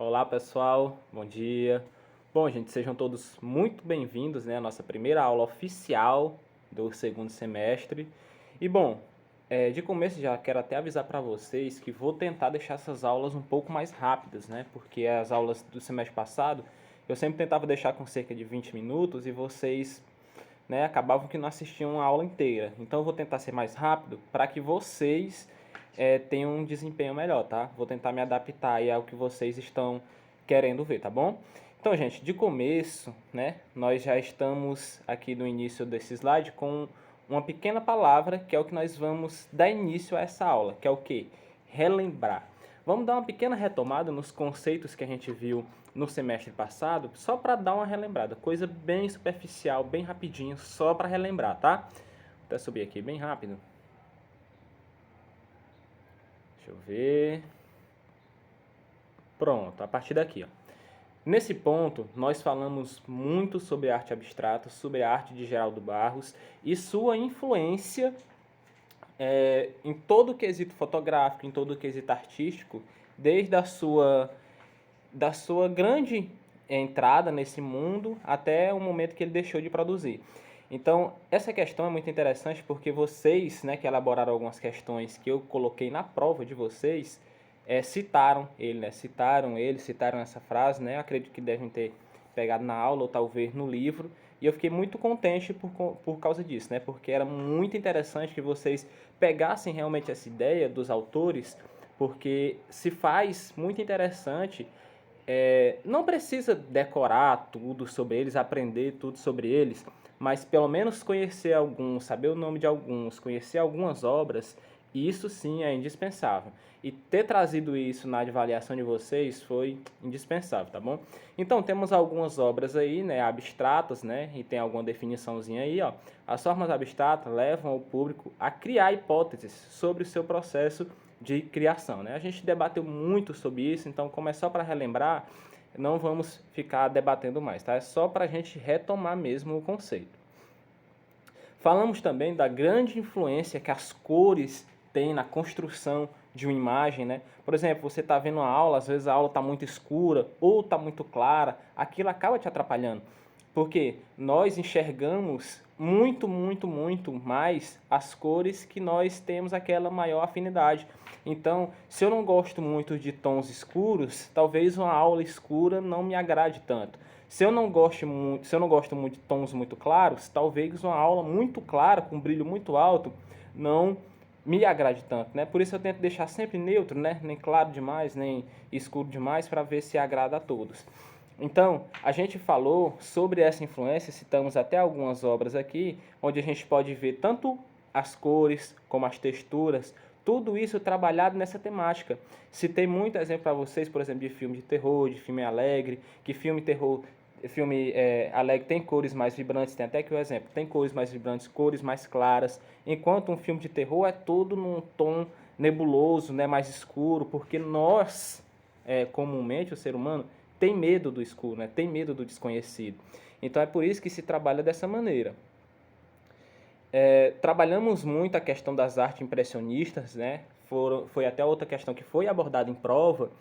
Olá pessoal, bom dia. Bom, gente, sejam todos muito bem-vindos, né, à nossa primeira aula oficial do segundo semestre. E bom, de começo já quero até avisar para vocês que vou tentar deixar essas aulas um pouco mais rápidas, né, porque as aulas do semestre passado eu sempre tentava deixar com cerca de 20 minutos e vocês, né, acabavam que não assistiam a aula inteira. Então eu vou tentar ser mais rápido para que vocês tenham um desempenho melhor, tá? Vou tentar me adaptar aí ao que vocês estão querendo ver, tá bom? Então, gente, de começo, né, nós já estamos aqui no início desse slide com uma pequena palavra que é o que nós vamos dar início a essa aula, que é o quê? Relembrar. Vamos dar uma pequena retomada nos conceitos que a gente viu no semestre passado, só para dar uma relembrada, coisa bem superficial, bem rapidinho, só para relembrar, tá? Vou até subir aqui bem rápido. Deixa eu ver. Pronto, a partir daqui, ó. Nesse ponto, nós falamos muito sobre arte abstrata, sobre a arte de Geraldo Barros e sua influência em todo o quesito fotográfico, em todo o quesito artístico, desde da sua grande entrada nesse mundo até o momento que ele deixou de produzir. Então, essa questão é muito interessante porque vocês, né, que elaboraram algumas questões que eu coloquei na prova de vocês, citaram ele, né, citaram essa frase, né, acredito que devem ter pegado na aula ou talvez no livro, e eu fiquei muito contente por causa disso, né, porque era muito interessante que vocês pegassem realmente essa ideia dos autores, porque se faz muito interessante. Não precisa decorar tudo sobre eles, aprender tudo sobre eles, mas pelo menos conhecer alguns, saber o nome de alguns, conhecer algumas obras, isso sim é indispensável. E ter trazido isso na avaliação de vocês foi indispensável, tá bom? Então temos algumas obras aí, né, abstratas, né, e tem alguma definiçãozinha aí, ó. As formas abstratas levam o público a criar hipóteses sobre o seu processo de criação, né? A gente debateu muito sobre isso, então como é só para relembrar, não vamos ficar debatendo mais, tá? É só para a gente retomar mesmo o conceito. Falamos também da grande influência que as cores têm na construção de uma imagem, né? Por exemplo, você está vendo uma aula, às vezes a aula está muito escura ou está muito clara, aquilo acaba te atrapalhando. Porque nós enxergamos muito mais as cores que nós temos aquela maior afinidade. Então, se eu não gosto muito de tons escuros, talvez uma aula escura não me agrade tanto. Se eu não gosto muito de tons muito claros, talvez uma aula muito clara, com brilho muito alto, não me agrade tanto, né? Por isso eu tento deixar sempre neutro, né? Nem claro demais, nem escuro demais, para ver se agrada a todos. Então, a gente falou sobre essa influência, citamos até algumas obras aqui, onde a gente pode ver tanto as cores como as texturas, tudo isso trabalhado nessa temática. Citei muito exemplo para vocês, por exemplo, de filme de terror, de filme alegre, que filme alegre tem cores mais vibrantes, tem até aqui o exemplo, tem cores mais vibrantes, cores mais claras, enquanto um filme de terror é todo num tom nebuloso, né, mais escuro, porque nós, comumente, o ser humano, tem medo do escuro, né? Tem medo do desconhecido. Então é por isso que se trabalha dessa maneira. Trabalhamos muito a questão das artes impressionistas, né? Foi até outra questão que foi abordada em prova.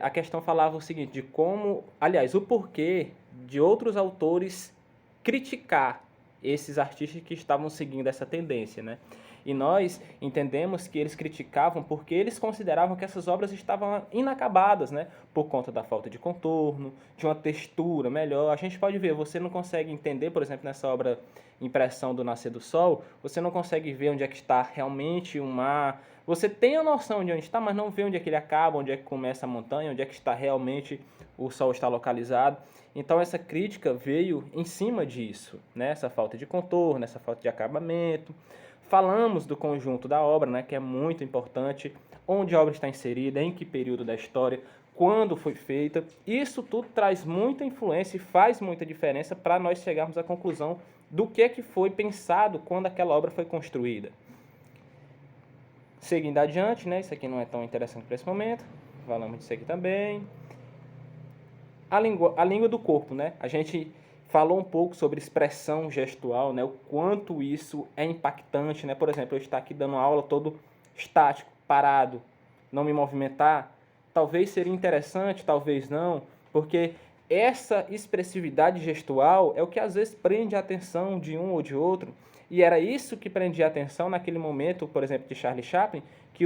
A questão falava o seguinte, de como, aliás, o porquê de outros autores criticar esses artistas que estavam seguindo essa tendência, né? E nós entendemos que eles criticavam porque eles consideravam que essas obras estavam inacabadas, né? Por conta da falta de contorno, de uma textura melhor. A gente pode ver, você não consegue entender, por exemplo, nessa obra Impressão do Nascer do Sol, você não consegue ver onde é que está realmente o mar. Você tem a noção de onde está, mas não vê onde é que ele acaba, onde é que começa a montanha, onde é que está realmente o Sol está localizado. Então essa crítica veio em cima disso, né? Essa falta de contorno, essa falta de acabamento. Falamos do conjunto da obra, né, que é muito importante, onde a obra está inserida, em que período da história, quando foi feita. Isso tudo traz muita influência e faz muita diferença para nós chegarmos à conclusão do que é que foi pensado quando aquela obra foi construída. Seguindo adiante, né, isso aqui não é tão interessante para esse momento, falamos disso aqui também. A língua do corpo, né? A gente falou um pouco sobre expressão gestual, né? O quanto isso é impactante, né? Por exemplo, eu estar aqui dando aula todo estático, parado, não me movimentar, talvez seria interessante, talvez não, porque essa expressividade gestual é o que às vezes prende a atenção de um ou de outro, e era isso que prendia a atenção naquele momento, por exemplo, de Charlie Chaplin, que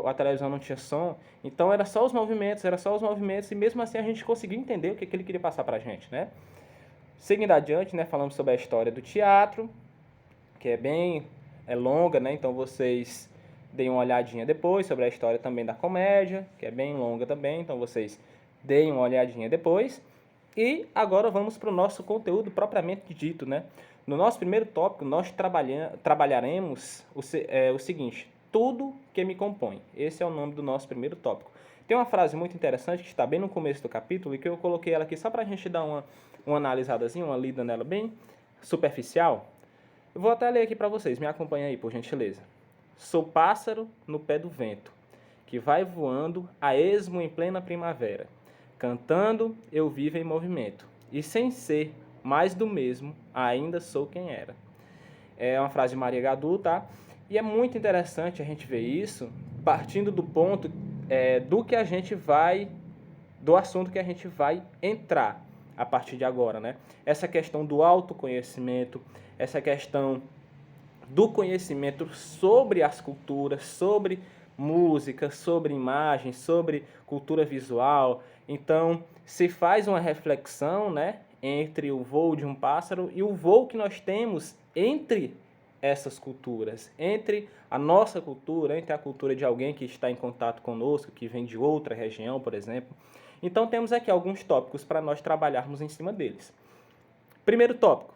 a televisão não tinha som, então era só os movimentos, e mesmo assim a gente conseguia entender o que ele queria passar pra gente, né? Seguindo adiante, né, falamos sobre a história do teatro, que é longa, né? Então vocês deem uma olhadinha depois sobre a história também da comédia, que é bem longa também, então vocês deem uma olhadinha depois. E agora vamos para o nosso conteúdo propriamente dito, né? No nosso primeiro tópico, nós trabalharemos o seguinte: tudo que me compõe. Esse é o nome do nosso primeiro tópico. Tem uma frase muito interessante que está bem no começo do capítulo e que eu coloquei ela aqui só para a gente dar uma analisadazinha, uma lida nela bem superficial. Eu vou até ler aqui para vocês, me acompanha aí, por gentileza. Sou pássaro no pé do vento, que vai voando a esmo em plena primavera. Cantando, eu vivo em movimento, e sem ser mais do mesmo, ainda sou quem era. É uma frase de Maria Gadu, tá? E é muito interessante a gente ver isso partindo do ponto do assunto que a gente vai entrar a partir de agora, né? Essa questão do autoconhecimento, essa questão do conhecimento sobre as culturas, sobre música, sobre imagem, sobre cultura visual. Então, se faz uma reflexão, né, entre o voo de um pássaro e o voo que nós temos entre essas culturas, entre a nossa cultura, entre a cultura de alguém que está em contato conosco, que vem de outra região, por exemplo. Então, temos aqui alguns tópicos para nós trabalharmos em cima deles. Primeiro tópico: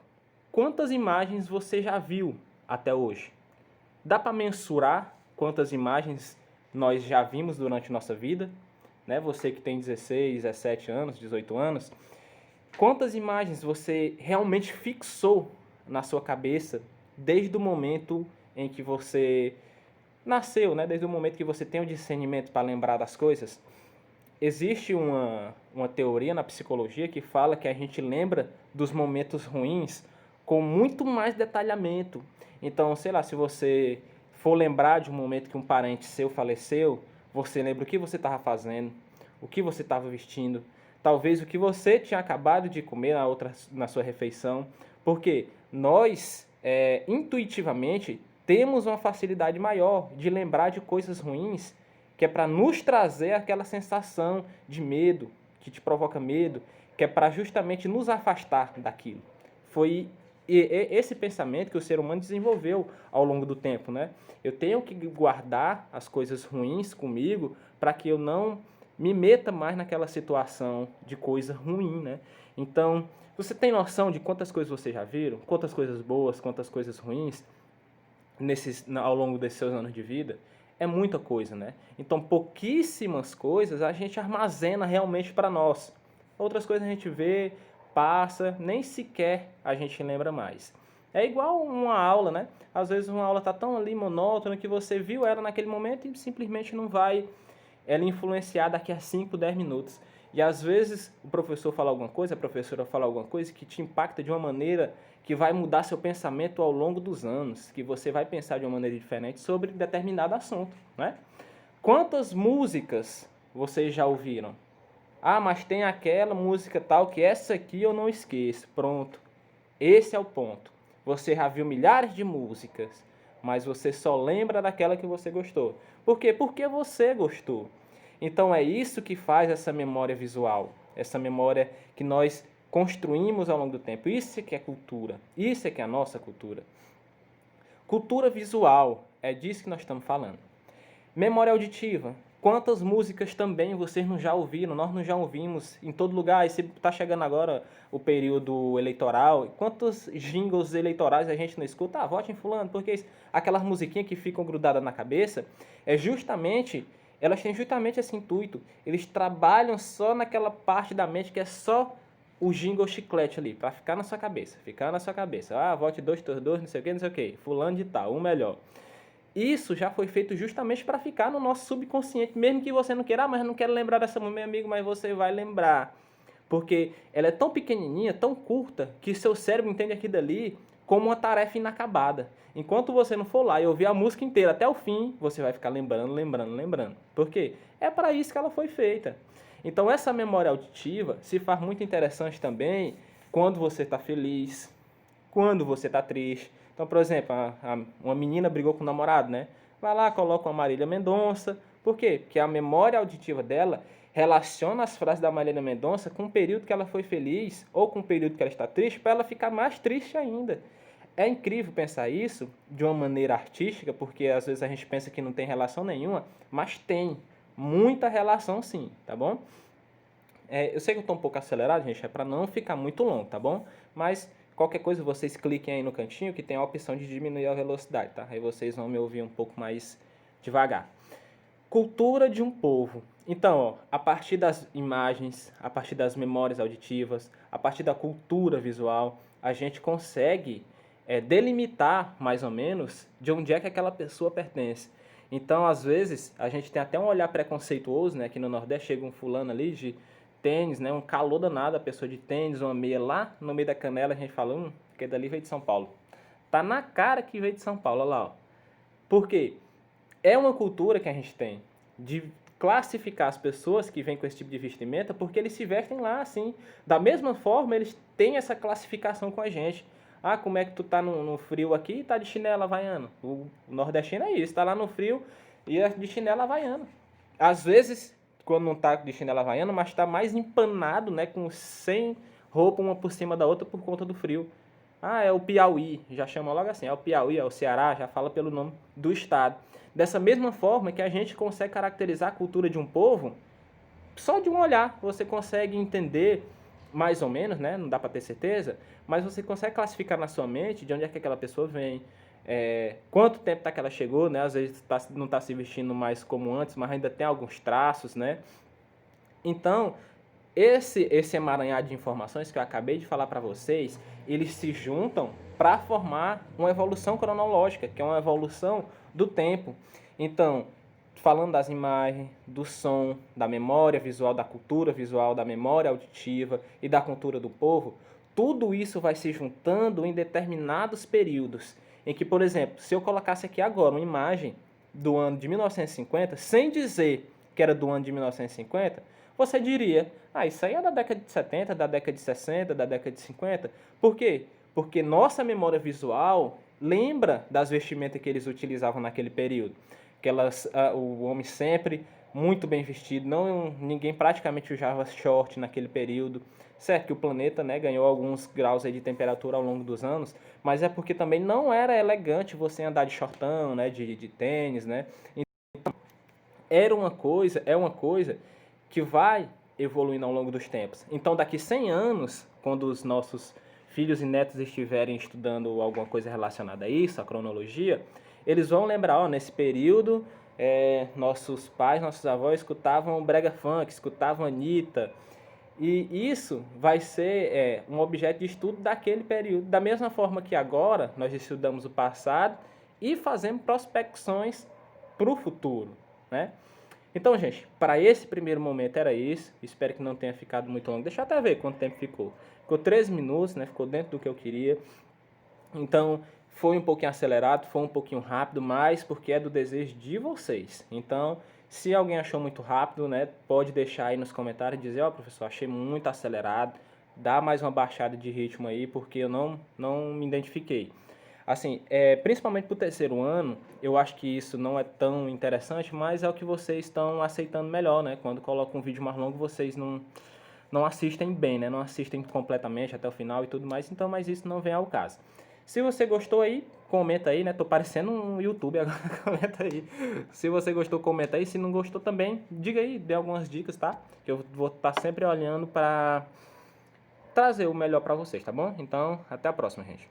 quantas imagens você já viu até hoje? Dá para mensurar quantas imagens nós já vimos durante nossa vida? Né? Você que tem 16, 17 anos, 18 anos, quantas imagens você realmente fixou na sua cabeça desde o momento em que você nasceu, né? Desde o momento que você tem o discernimento para lembrar das coisas? Existe uma teoria na psicologia que fala que a gente lembra dos momentos ruins com muito mais detalhamento. Então, sei lá, se você for lembrar de um momento que um parente seu faleceu, você lembra o que você estava fazendo, o que você estava vestindo, talvez o que você tinha acabado de comer na sua refeição, porque nós, intuitivamente, temos uma facilidade maior de lembrar de coisas ruins, que é para nos trazer aquela sensação de medo, que te provoca medo, que é para justamente nos afastar daquilo. Foi esse pensamento que o ser humano desenvolveu ao longo do tempo, né? Eu tenho que guardar as coisas ruins comigo para que eu não me meta mais naquela situação de coisa ruim, né? Então, você tem noção de quantas coisas você já viram? Quantas coisas boas, quantas coisas ruins ao longo desses seus anos de vida? É muita coisa, né? Então, pouquíssimas coisas a gente armazena realmente para nós. Outras coisas a gente vê, passa, nem sequer a gente lembra mais. É igual uma aula, né? Às vezes uma aula está tão ali monótona que você viu ela naquele momento e simplesmente não vai ela influenciar daqui a 5, 10 minutos. E às vezes o professor fala alguma coisa, a professora fala alguma coisa que te impacta de uma maneira que vai mudar seu pensamento ao longo dos anos, que você vai pensar de uma maneira diferente sobre determinado assunto, né? Quantas músicas vocês já ouviram? Ah, mas tem aquela música tal que essa aqui eu não esqueço. Pronto. Esse é o ponto. Você já viu milhares de músicas, mas você só lembra daquela que você gostou. Por quê? Porque você gostou. Então é isso que faz essa memória visual, essa memória que nós construímos ao longo do tempo. Isso é que é cultura, isso é que é a nossa cultura. Cultura visual, é disso que nós estamos falando. Memória auditiva. Quantas músicas também vocês não já ouviram? Nós não já ouvimos em todo lugar. E se está chegando agora o período eleitoral, quantos jingles eleitorais a gente não escuta? Ah, vote em fulano, porque aquelas musiquinhas que ficam grudadas na cabeça, elas têm justamente esse intuito. Eles trabalham só naquela parte da mente que é só o jingle chiclete ali, para ficar na sua cabeça. Ah, vote 232, não sei o que, fulano de tal, o melhor. Isso já foi feito justamente para ficar no nosso subconsciente, mesmo que você não queira, mas eu não quero lembrar dessa música, meu amigo, mas você vai lembrar. Porque ela é tão pequenininha, tão curta, que seu cérebro entende aquilo ali como uma tarefa inacabada. Enquanto você não for lá e ouvir a música inteira até o fim, você vai ficar lembrando. Por quê? É para isso que ela foi feita. Então essa memória auditiva se faz muito interessante também quando você está feliz, quando você está triste. Então, por exemplo, uma menina brigou com o namorado, né? Vai lá, coloca uma Marília Mendonça. Por quê? Porque a memória auditiva dela relaciona as frases da Marília Mendonça com o período que ela foi feliz ou com o período que ela está triste, para ela ficar mais triste ainda. É incrível pensar isso de uma maneira artística, porque às vezes a gente pensa que não tem relação nenhuma, mas tem muita relação sim, tá bom? Eu sei que eu estou um pouco acelerado, gente, é para não ficar muito longo, tá bom? Mas qualquer coisa vocês cliquem aí no cantinho que tem a opção de diminuir a velocidade, tá? Aí vocês vão me ouvir um pouco mais devagar. Cultura de um povo. Então, ó, a partir das imagens, a partir das memórias auditivas, a partir da cultura visual, a gente consegue delimitar mais ou menos de onde é que aquela pessoa pertence. Então, às vezes, a gente tem até um olhar preconceituoso, né? Aqui no Nordeste chega um fulano ali de tênis, né? Um calor danado, a pessoa de tênis, uma meia lá no meio da canela, a gente fala, que dali veio de São Paulo. Tá na cara que veio de São Paulo, olha lá, ó. Por quê? É uma cultura que a gente tem de classificar as pessoas que vêm com esse tipo de vestimenta porque eles se vestem lá assim. Da mesma forma, eles têm essa classificação com a gente. Ah, como é que tu tá no frio aqui e tá de chinela havaiana? O nordestino é isso, tá lá no frio e é de chinela havaiana. Às vezes, quando não tá de chinela havaiana, mas tá mais empanado, né, com 100 roupas uma por cima da outra por conta do frio. Ah, é o Piauí, já chama logo assim, é o Piauí, é o Ceará, já fala pelo nome do estado. Dessa mesma forma que a gente consegue caracterizar a cultura de um povo, só de um olhar você consegue entender mais ou menos, né? Não dá para ter certeza, mas você consegue classificar na sua mente de onde é que aquela pessoa vem, quanto tempo tá que ela chegou, né? Às vezes não está se vestindo mais como antes, mas ainda tem alguns traços, né? Então, esse emaranhado de informações que eu acabei de falar para vocês, eles se juntam para formar uma evolução cronológica, que é uma evolução do tempo. Então, falando das imagens, do som, da memória visual, da cultura visual, da memória auditiva e da cultura do povo, tudo isso vai se juntando em determinados períodos. Em que, por exemplo, se eu colocasse aqui agora uma imagem do ano de 1950, sem dizer que era do ano de 1950, você diria, isso aí é da década de 70, da década de 60, da década de 50. Por quê? Porque nossa memória visual lembra das vestimentas que eles utilizavam naquele período. O homem sempre muito bem vestido, ninguém praticamente usava short naquele período. Certo que o planeta, né, ganhou alguns graus aí de temperatura ao longo dos anos, mas é porque também não era elegante você andar de shortão, né, de tênis, né? Então, é uma coisa que vai evoluindo ao longo dos tempos. Então, daqui 100 anos, quando os nossos filhos e netos estiverem estudando alguma coisa relacionada a isso, a cronologia, eles vão lembrar, nesse período, nossos pais, nossos avós escutavam brega funk, escutavam Anitta, e isso vai ser um objeto de estudo daquele período. Da mesma forma que agora nós estudamos o passado e fazemos prospecções para o futuro, né? Então, gente, para esse primeiro momento era isso. Espero que não tenha ficado muito longo. Deixa eu até ver quanto tempo ficou. Ficou 13 minutos, né? Ficou dentro do que eu queria. Então, foi um pouquinho acelerado, foi um pouquinho rápido, mas porque é do desejo de vocês. Então, se alguém achou muito rápido, né, pode deixar aí nos comentários e dizer, professor, achei muito acelerado, dá mais uma baixada de ritmo aí, porque eu não me identifiquei. Assim, principalmente para o terceiro ano, eu acho que isso não é tão interessante, mas é o que vocês estão aceitando melhor, né? Quando colocam um vídeo mais longo, vocês não assistem bem, né? Não assistem completamente até o final e tudo mais, então, mas isso não vem ao caso. Se você gostou aí, comenta aí, né? Tô parecendo um YouTube agora, comenta aí. Se você gostou, comenta aí. Se não gostou também, diga aí, dê algumas dicas, tá? Que eu vou estar sempre olhando para trazer o melhor para vocês, tá bom? Então, até a próxima, gente.